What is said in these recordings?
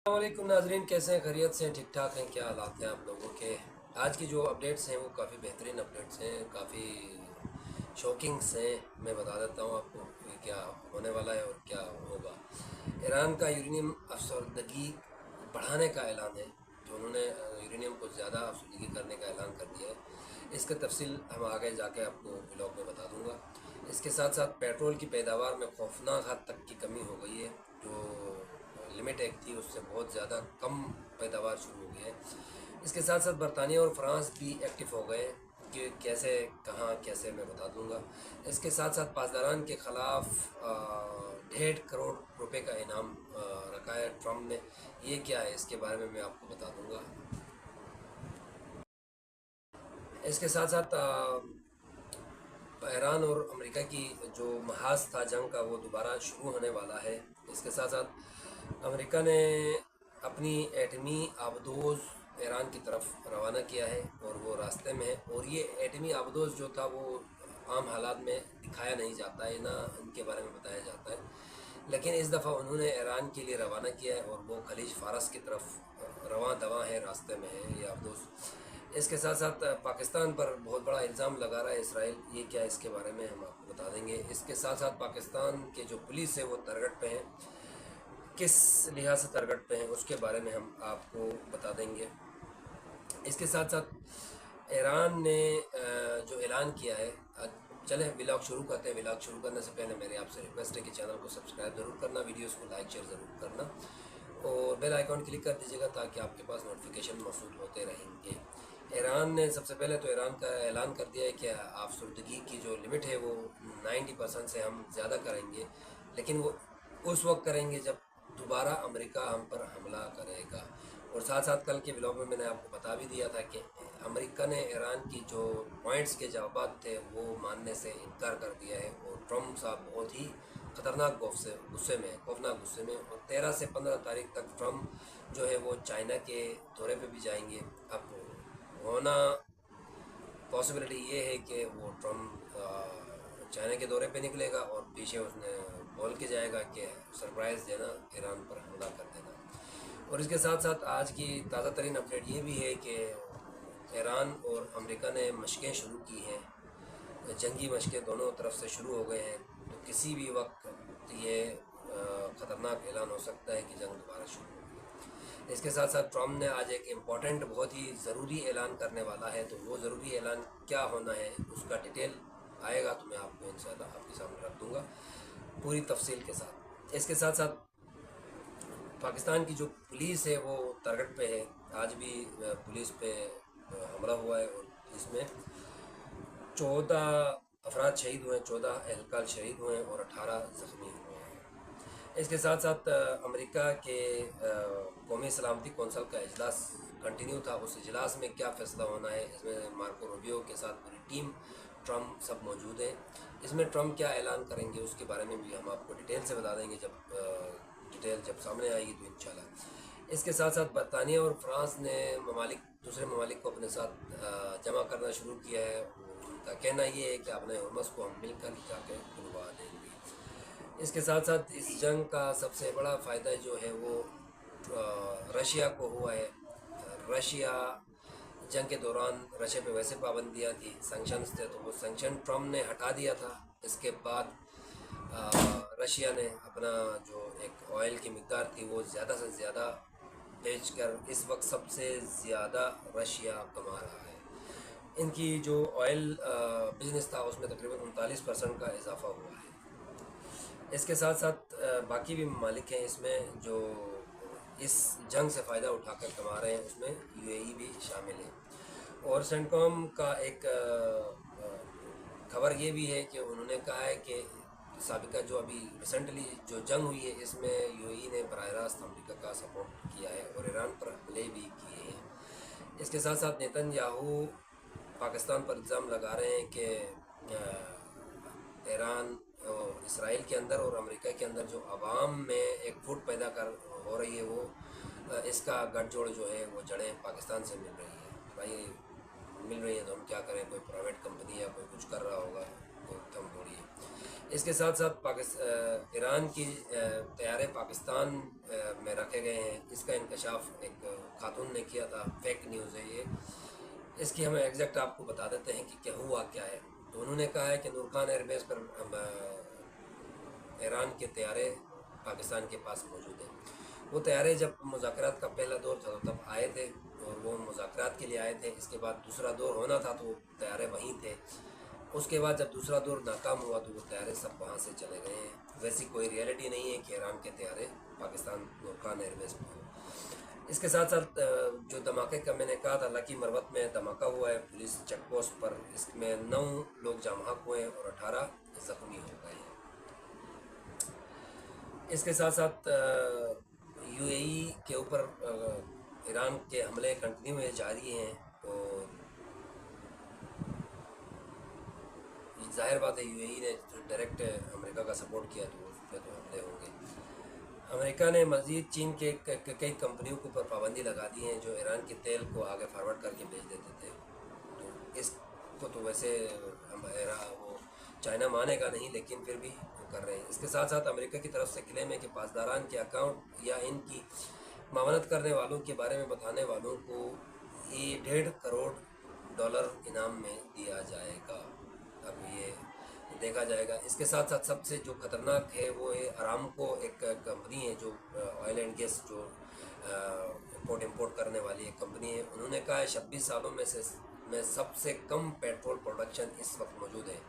वालेकुम नाजरीन, कैसे हैं? खैरियत से हैं? ठीक ठाक हैं? क्या हालात हैं आप लोगों के? आज की जो अपडेट्स हैं वो काफ़ी बेहतरीन अपडेट्स हैं, काफ़ी शॉकिंग्स हैं। मैं बता देता हूँ आपको कि क्या होने वाला है और क्या होगा। ईरान का यूरेनियम अफसरदगी बढ़ाने का ऐलान है, जो उन्होंने यूरेनियम को ज़्यादा अफसरदगी करने का ऐलान कर दिया है। इसका तफसील हम आगे जाके आपको ब्लॉग में बता दूँगा। इसके साथ साथ पेट्रोल की पैदावार में खौफनाक हद तक की कमी हो गई है। जो लिमिट एक थी उससे बहुत ज़्यादा कम पैदावार शुरू हो गई है। इसके साथ साथ बरतानिया और फ्रांस भी एक्टिव हो गए कि कैसे कहाँ कैसे मैं बता दूंगा। इसके साथ साथ पासदारान के ख़िलाफ़ 1.5 करोड़ रुपए का इनाम रखा है ट्रम्प ने। ये क्या है इसके बारे में मैं आपको बता दूंगा। इसके साथ साथ ईरान और अमेरिका की जो महाज था जंग का वो दोबारा शुरू होने वाला है। इसके साथ साथ अमेरिका ने अपनी एटमी आबदोज़ ईरान की तरफ रवाना किया है और वो रास्ते में है। और ये एटमी आबदोज़ जो था वो आम हालात में दिखाया नहीं जाता है, ना इनके बारे में बताया जाता है, लेकिन इस दफ़ा उन्होंने ईरान के लिए रवाना किया है और वो खलीज फारस की तरफ रवां दवा है, रास्ते में है ये आबदोज़। इसके साथ साथ पाकिस्तान पर बहुत बड़ा इल्ज़ाम लगा रहा है इसराइल। ये क्या है इसके बारे में हम आपको बता देंगे। इसके साथ साथ पाकिस्तान के जो पुलिस है वो तरगट पे हैं, किस लिहाज से तरगट पे हैं उसके बारे में हम आपको बता देंगे। इसके साथ साथ ईरान ने जो ऐलान किया है, चलें व्लॉग शुरू करते हैं। व्लॉग शुरू करने से पहले मेरी आपसे रिक्वेस्ट है कि चैनल को सब्सक्राइब ज़रूर करना, वीडियोस को लाइक शेयर ज़रूर करना और बेल आइकॉन क्लिक कर दीजिएगा ताकि आपके पास नोटिफिकेशन मौसूल होते रहेंगे। ईरान ने सबसे पहले तो ईरान का ऐलान कर दिया है कि आफसरदगी की जो लिमिट है वो 90% से हम ज़्यादा करेंगे, लेकिन वो उस वक्त करेंगे जब दोबारा अमेरिका हम पर हमला करेगा। और साथ साथ कल के ब्लॉग में मैंने आपको बता भी दिया था कि अमेरिका ने ईरान की जो पॉइंट्स के जवाब थे वो मानने से इनकार कर दिया है और ट्रम्प साहब बहुत ही ख़तरनाक गुस्से में, खौफनाक गुस्से में। और 13 से 15 तारीख तक ट्रम्प जो है वो चाइना के दौरे पे भी जाएंगे। अब होना पॉसिबिलिटी ये है कि वो ट्रम्प चाइना के दौरे पे निकलेगा और पीछे उसने बोल के जाएगा कि सरप्राइज़ देना, ईरान पर हमला कर देना। और इसके साथ साथ आज की ताज़ा तरीन अपडेट ये भी है कि ईरान और अमेरिका ने मशक़ें शुरू की हैं, जंगी मशक़ें दोनों तरफ से शुरू हो गए हैं। तो किसी भी वक्त ये ख़तरनाक ऐलान हो सकता है कि जंग दोबारा शुरू हो। इसके साथ साथ ट्रम्प ने आज एक इम्पॉर्टेंट बहुत ही ज़रूरी ऐलान करने वाला है, तो वो ज़रूरी ऐलान क्या होना है उसका डिटेल आएगा तो मैं आपको इंशाल्लाह आपके सामने रख दूँगा पूरी तफसील के साथ। इसके साथ साथ पाकिस्तान की जो पुलिस है वो टारगेट पे है। आज भी पुलिस पे हमला हुआ है और इसमें 14 अफराद शहीद हुए हैं, 14 एहलकार शहीद हुए हैं और 18 ज़ख्मी हुए हैं। इसके साथ साथ अमेरिका के कौमी सलामती कौंसल का इजलास कंटिन्यू था। उस इजलास में क्या फ़ैसला होना है, इसमें मार्को रूबियो के साथ पूरी टीम ट्रम्प सब मौजूद है। इसमें ट्रम्प क्या ऐलान करेंगे उसके बारे में भी हम आपको डिटेल से बता देंगे डिटेल जब सामने आएगी तो इंशाल्लाह। इसके साथ साथ बरतानिया और फ्रांस ने दूसरे ममालिक को अपने साथ जमा करना शुरू किया है। उनका कहना ये है कि अपने हुर्मस को हम मिलकर जाके खुलवा देंगे। इसके साथ साथ इस जंग का सबसे बड़ा फ़ायदा जो है वो रशिया को हुआ है। रशिया जंग के दौरान रशिया पे वैसे पाबंदियाँ थी, सैंक्शंस थे, तो वो सैंक्शन ट्रम्प ने हटा दिया था। इसके बाद रशिया ने अपना जो एक ऑयल की मकदार थी वो ज़्यादा से ज़्यादा बेचकर इस वक्त सबसे ज़्यादा रशिया कमा रहा है। इनकी जो ऑयल बिज़नेस था उसमें तकरीबन 39% का इजाफा हुआ है। इसके साथ साथ बाकी भी ममालिक हैं इसमें जो इस जंग से फ़ायदा उठाकर कमा रहे हैं, उसमें यूएई भी शामिल है। और सेंटकॉम का एक खबर ये भी है कि उन्होंने कहा है कि साबिका जो अभी रिसेंटली जो जंग हुई है इसमें यूएई ने बराह रास्त अमरीका का सपोर्ट किया है और ईरान पर हमले भी किए हैं। इसके साथ साथ नेतन्याहू पाकिस्तान पर इल्ज़ाम लगा रहे हैं कि ईरान और इसराइल के अंदर और अमेरिका के अंदर जो आवाम में एक फुट पैदा कर हो रही है वो इसका गठजोड़ जो है वो जड़ें पाकिस्तान से मिल रही है। भाई मिल रही है तो हम क्या करें, कोई प्राइवेट कंपनी या कोई कुछ कर रहा होगा तो हम थोड़ी है। اس کے ساتھ ساتھ ایران کی طیارے پاکستان میں رکھے گئے ہیں، اس کا انکشاف ایک خاتون نے کیا تھا، فیک نیوز ہے یہ۔ اس کی ہمیں ایگزیکٹ آپ کو بتا دیتے ہیں کہ کیا ہوا کیا ہے۔ تو انہوں نے کہا ہے کہ نور خان ایئر بیس پر ایران کے طیارے پاکستان کے پاس موجود ہیں۔ وہ طیارے جب مذاکرات کا پہلا دور تھا تب آئے تھے، اور وہ مذاکرات کے لیے آئے تھے۔ اس کے بعد دوسرا دور ہونا تھا تو وہ طیارے وہیں تھے۔ اس کے بعد جب دوسرا دور ناکام ہوا تو وہ طیارے سب وہاں سے چلے گئے ہیں۔ ویسی کوئی ریئلٹی نہیں ہے کہ ایران کے طیارے پاکستان نور خان ایئر بیس پر ہوں۔ اس کے ساتھ ساتھ جو دھماکے کا میں نے کہا تھا، لکی مروت میں دھماکہ ہوا ہے پولیس چیک پوسٹ پر، اس میں 9 لوگ جاں بحق ہوئے ہیں اور 18 زخمی ہو گئے ہیں۔ اس کے ساتھ ساتھ یو اے ای کے اوپر ایران کے حملے کنٹینیو جاری ہیں، اور ظاہر بات ہے یو اے ای نے ڈائریکٹ امریکہ کا سپورٹ کیا تو اس پہ تو حملے ہوں گے۔ امریکہ نے مزید چین کے کئی کمپنیوں کے اوپر پابندی لگا دی ہیں جو ایران کے تیل کو آگے فارورڈ کر کے بھیج دیتے تھے۔ تو اس کو تو ویسے وہ چائنا مانے گا نہیں، لیکن پھر بھی وہ کر رہے ہیں۔ اس کے ساتھ ساتھ امریکہ کی طرف سے کلیم ہے کہ پاسداران کے اکاؤنٹ یا ان کی معاونت کرنے والوں کے بارے میں بتانے والوں کو یہ $1.5 کروڑ انعام میں دیا جائے گا۔ اب یہ دیکھا جائے گا۔ اس کے ساتھ ساتھ سب سے جو خطرناک ہے وہ ہے ارامکو، ایک کمپنی ہے جو آئل اینڈ گیس جو امپورٹ کرنے والی ایک کمپنی ہے۔ انہوں نے کہا ہے 26 سالوں میں سب سے کم پیٹرول پروڈکشن اس وقت موجود ہے۔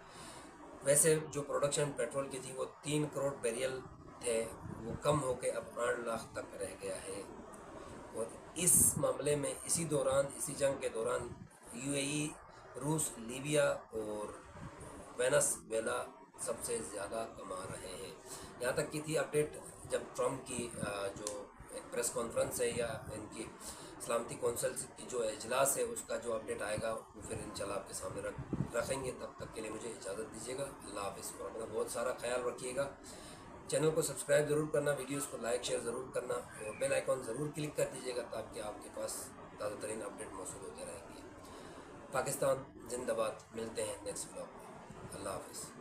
ویسے جو پروڈکشن پیٹرول کی تھی وہ 3 کروڑ بیریل تھے، وہ کم ہو کے اب 8 لاکھ تک رہ گیا ہے۔ اور اس معاملے میں اسی جنگ کے دوران یو اے ای، روس، لیبیا اور وینزویلا سب سے زیادہ کما رہے ہیں۔ یہاں تک کی تھی اپڈیٹ جب ٹرمپ کی جو ایک پریس کانفرنس ہے یا ان کی سلامتی کونسل کی جو اجلاس ہے اس کا جو اپڈیٹ آئے گا وہ پھر انشاءاللہ آپ کے سامنے رکھیں گے۔ تب تک کے لیے مجھے اجازت دیجیے گا۔ اللہ حافظ۔ اور اپنا بہت سارا خیال رکھیے گا۔ چینل کو سبسکرائب ضرور کرنا، ویڈیوز کو لائک شیئر ضرور کرنا، اور بیل آئیکن ضرور کلک کر دیجیے گا تاکہ آپ کے پاس تازہ ترین اپڈیٹ موصول ہوتے رہیں گے۔ پاکستان زندہ باد۔ ملتے ہیں نیکسٹ ولاگ میں۔ اللہ حافظ۔